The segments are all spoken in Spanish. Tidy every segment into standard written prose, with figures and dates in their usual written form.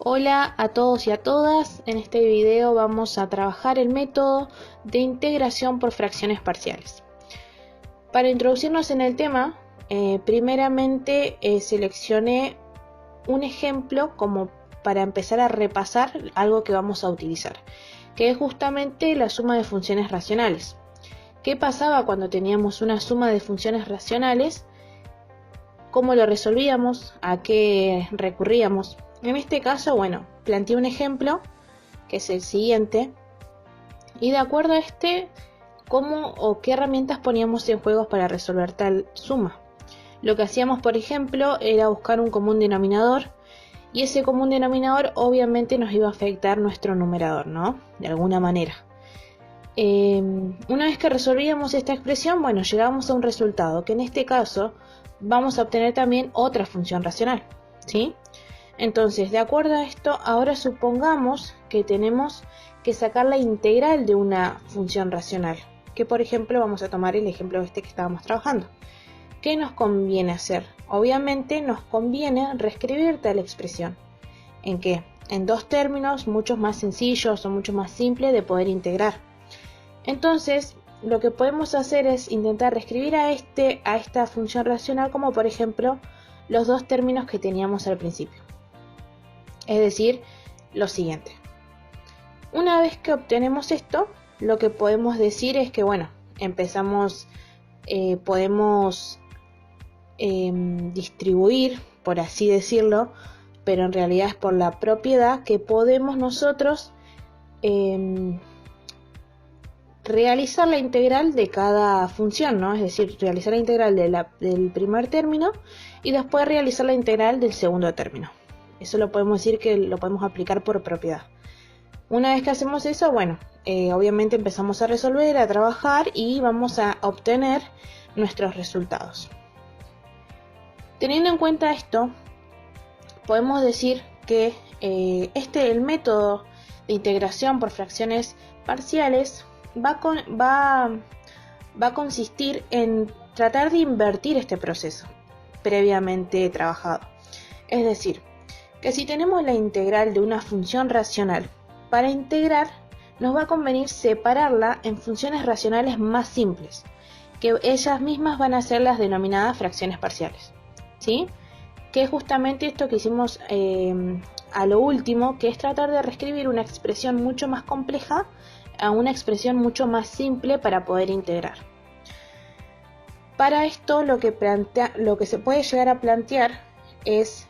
Hola a todos y a todas, en este video vamos a trabajar el método de integración por fracciones parciales. Para introducirnos en el tema, primeramente seleccioné un ejemplo como para empezar a repasar algo que vamos a utilizar, que es justamente la suma de funciones racionales. ¿Qué pasaba cuando teníamos una suma de funciones racionales? ¿Cómo lo resolvíamos? ¿A qué recurríamos? En este caso, bueno, planteé un ejemplo, que es el siguiente, y de acuerdo a este, cómo o qué herramientas poníamos en juego para resolver tal suma. Lo que hacíamos, por ejemplo, era buscar un común denominador, y ese común denominador obviamente nos iba a afectar nuestro numerador, ¿no? De alguna manera. Una vez que resolvíamos esta expresión, bueno, llegábamos a un resultado, que en este caso vamos a obtener también otra función racional, ¿sí? Entonces, de acuerdo a esto, ahora supongamos que tenemos que sacar la integral de una función racional, que por ejemplo vamos a tomar el ejemplo este que estábamos trabajando. ¿Qué nos conviene hacer? Obviamente nos conviene reescribir tal expresión. ¿En qué? En dos términos mucho más sencillos o mucho más simples de poder integrar. Entonces, lo que podemos hacer es intentar reescribir a esta función racional como por ejemplo los dos términos que teníamos al principio. Es decir, lo siguiente. Una vez que obtenemos esto, lo que podemos decir es que, bueno, podemos distribuir, por así decirlo, pero en realidad es por la propiedad que podemos nosotros realizar la integral de cada función, ¿no? Es decir, realizar la integral del primer término y después realizar la integral del segundo término. Eso lo podemos decir que lo podemos aplicar por propiedad. Una vez que hacemos eso, bueno, obviamente empezamos a resolver, a trabajar y vamos a obtener nuestros resultados. Teniendo en cuenta esto, podemos decir que el método de integración por fracciones parciales va a consistir en tratar de invertir este proceso previamente trabajado. Es decir, que si tenemos la integral de una función racional, para integrar nos va a convenir separarla en funciones racionales más simples, que ellas mismas van a ser las denominadas fracciones parciales, ¿sí? Que es justamente esto que hicimos a lo último, que es tratar de reescribir una expresión mucho más compleja a una expresión mucho más simple para poder integrar. Para esto lo que se puede llegar a plantear es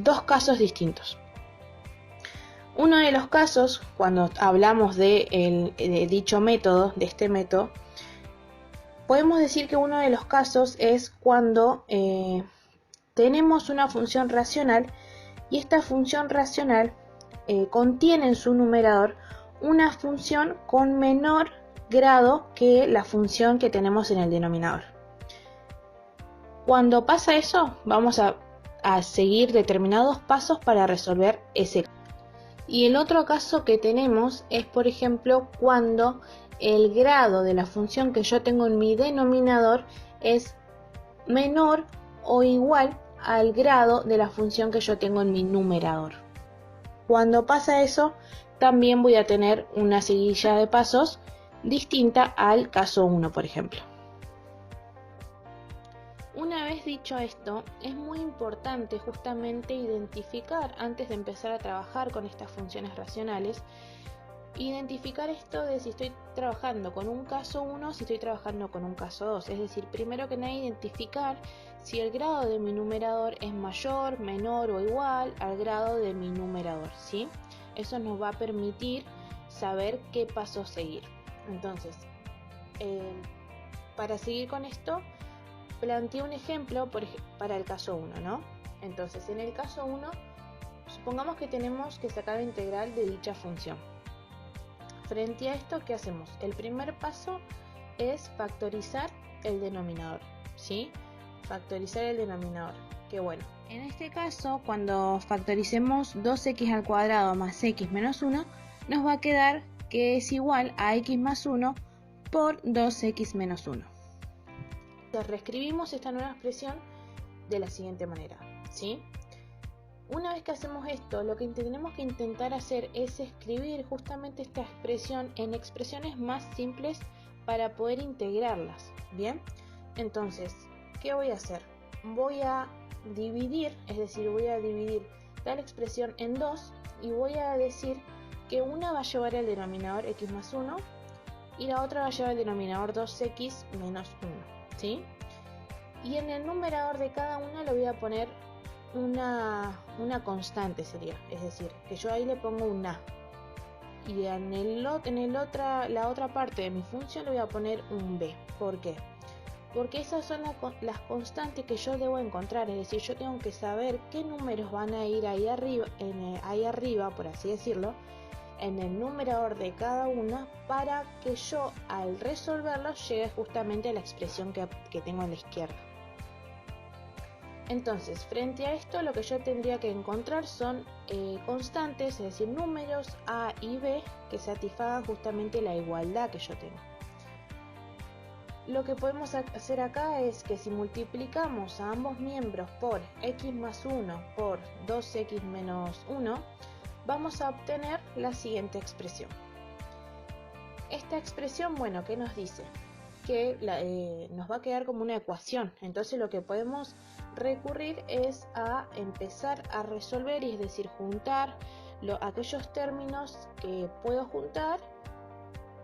dos casos distintos. Uno de los casos, cuando hablamos de dicho método, de este método, podemos decir que uno de los casos es cuando tenemos una función racional y esta función racional contiene en su numerador una función con menor grado que la función que tenemos en el denominador. Cuando pasa eso, vamos a seguir determinados pasos para resolver ese caso. Y el otro caso que tenemos es, por ejemplo, cuando el grado de la función que yo tengo en mi denominador es menor o igual al grado de la función que yo tengo en mi numerador. Cuando pasa eso, también voy a tener una seguilla de pasos distinta al caso 1, por ejemplo. Una vez dicho esto, es muy importante justamente identificar, antes de empezar a trabajar con estas funciones racionales, identificar esto de si estoy trabajando con un caso 1 o si estoy trabajando con un caso 2. Es decir, primero que nada identificar si el grado de mi numerador es mayor, menor o igual al grado de mi numerador, ¿sí? Eso nos va a permitir saber qué paso seguir. Entonces, para seguir con esto, planteé un ejemplo para el caso 1, ¿no? Entonces, en el caso 1, supongamos que tenemos que sacar la integral de dicha función. Frente a esto, ¿qué hacemos? El primer paso es factorizar el denominador, ¿sí? Factorizar el denominador, que bueno. En este caso, cuando factoricemos 2x al cuadrado más x menos 1, nos va a quedar que es igual a x más 1 por 2x menos 1. Entonces, reescribimos esta nueva expresión de la siguiente manera, ¿sí? Una vez que hacemos esto, lo que tenemos que intentar hacer es escribir justamente esta expresión en expresiones más simples para poder integrarlas. Bien, entonces, ¿qué voy a hacer? Voy a dividir, es decir, voy a dividir tal expresión en dos y voy a decir que una va a llevar el denominador x más 1 y la otra va a llevar el denominador 2x menos 1, ¿sí? Y en el numerador de cada una le voy a poner una constante, sería, es decir, que yo ahí le pongo un a. Y la otra parte de mi función le voy a poner un b. ¿Por qué? Porque esas son las constantes que yo debo encontrar, es decir, yo tengo que saber qué números van a ir ahí arriba, por así decirlo, en el numerador de cada una, para que yo al resolverlos llegue justamente a la expresión que tengo a la izquierda. Entonces, frente a esto, lo que yo tendría que encontrar son constantes, es decir, números a y b que satisfagan justamente la igualdad que yo tengo. Lo que podemos hacer acá es que si multiplicamos a ambos miembros por x más 1 por 2x menos 1, vamos a obtener la siguiente expresión. Esta expresión, bueno, ¿qué nos dice? Que nos va a quedar como una ecuación. Entonces lo que podemos recurrir es a empezar a resolver, y es decir, juntar aquellos términos que puedo juntar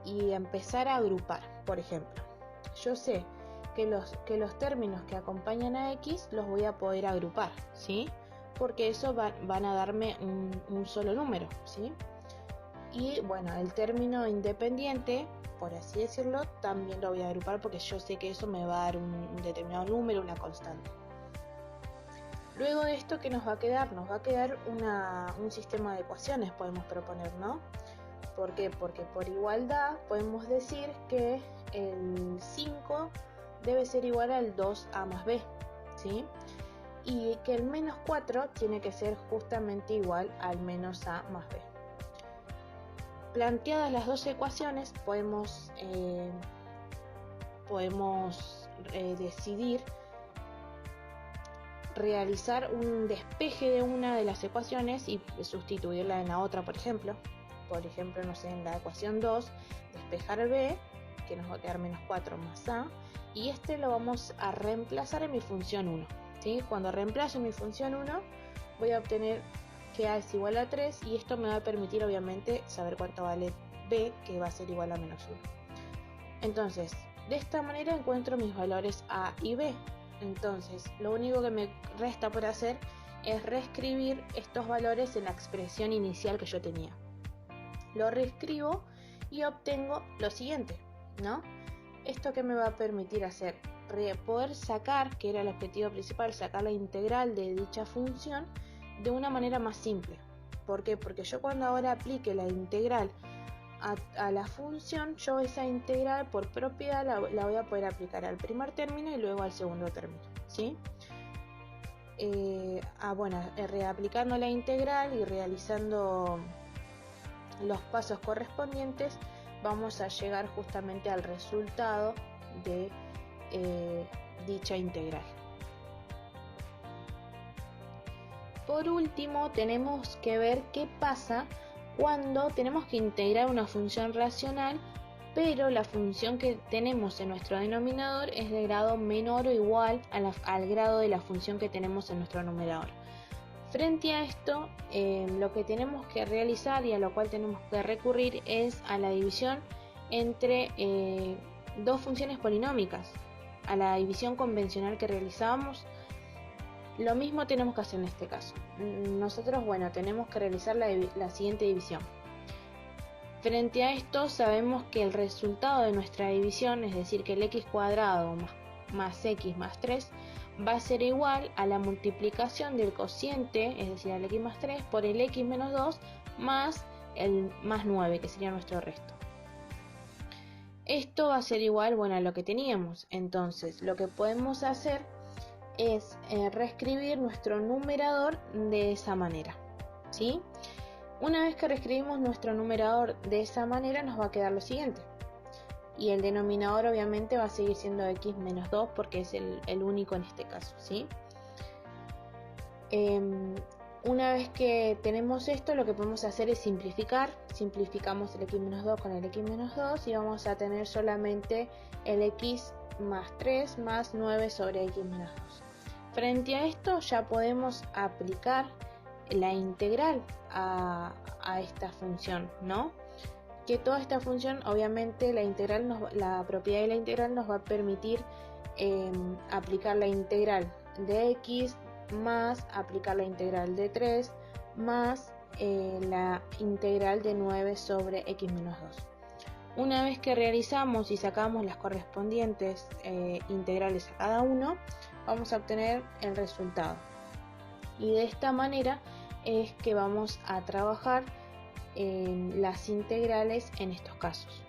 y empezar a agrupar. Por ejemplo, yo sé que los términos que acompañan a x los voy a poder agrupar, ¿sí? Porque eso van a darme un solo número, ¿sí? Y bueno, el término independiente, por así decirlo, también lo voy a agrupar porque yo sé que eso me va a dar un determinado número, una constante. Luego de esto, ¿qué nos va a quedar? Nos va a quedar un sistema de ecuaciones, podemos proponer, ¿no? ¿Por qué? Porque por igualdad podemos decir que el 5 debe ser igual al 2a más b, ¿sí? Y que el menos 4 tiene que ser justamente igual al menos a más b. Planteadas las dos ecuaciones, podemos decidir realizar un despeje de una de las ecuaciones y sustituirla en la otra, por ejemplo. Por ejemplo, no sé, en la ecuación 2, despejar b, que nos va a quedar menos 4 más a, y este lo vamos a reemplazar en mi función 1, ¿sí? Cuando reemplazo mi función 1, voy a obtener que a es igual a 3, y esto me va a permitir obviamente saber cuánto vale b, que va a ser igual a menos 1. Entonces, de esta manera encuentro mis valores a y b. Entonces, lo único que me resta por hacer es reescribir estos valores en la expresión inicial que yo tenía. Lo reescribo y obtengo lo siguiente, ¿no? Esto que me va a permitir hacer, poder sacar, que era el objetivo principal, sacar la integral de dicha función de una manera más simple. ¿Por qué? Porque yo cuando ahora aplique la integral a la función, yo esa integral por propiedad la voy a poder aplicar al primer término y luego al segundo término, ¿sí? Reaplicando la integral y realizando los pasos correspondientes, vamos a llegar justamente al resultado de dicha integral. Por último, tenemos que ver qué pasa cuando tenemos que integrar una función racional, pero la función que tenemos en nuestro denominador es de grado menor o igual al grado de la función que tenemos en nuestro numerador. Frente a esto, lo que tenemos que realizar y a lo cual tenemos que recurrir es a la división entre dos funciones polinómicas, a la división convencional que realizábamos. Lo mismo tenemos que hacer en este caso. Nosotros, tenemos que realizar la siguiente división. Frente a esto, sabemos que el resultado de nuestra división, es decir, que el x cuadrado más x más 3, va a ser igual a la multiplicación del cociente, es decir, al x más 3, por el x menos 2 más el más 9, que sería nuestro resto. Esto va a ser igual, a lo que teníamos. Entonces, lo que podemos hacer es reescribir nuestro numerador de esa manera, ¿sí? Una vez que reescribimos nuestro numerador de esa manera, nos va a quedar lo siguiente. Y el denominador obviamente va a seguir siendo x menos 2 porque es el único en este caso, ¿sí? Una vez que tenemos esto, lo que podemos hacer es simplificar. Simplificamos el x-2 con el x-2 y vamos a tener solamente el x más 3 más 9 sobre x-2. Frente a esto ya podemos aplicar la integral a esta función, ¿no? Que toda esta función, obviamente la propiedad de la integral nos va a permitir aplicar la integral de x más aplicar la integral de 3 más la integral de 9 sobre x-2. Una vez que realizamos y sacamos las correspondientes integrales a cada uno, vamos a obtener el resultado. Y de esta manera es que vamos a trabajar en las integrales en estos casos.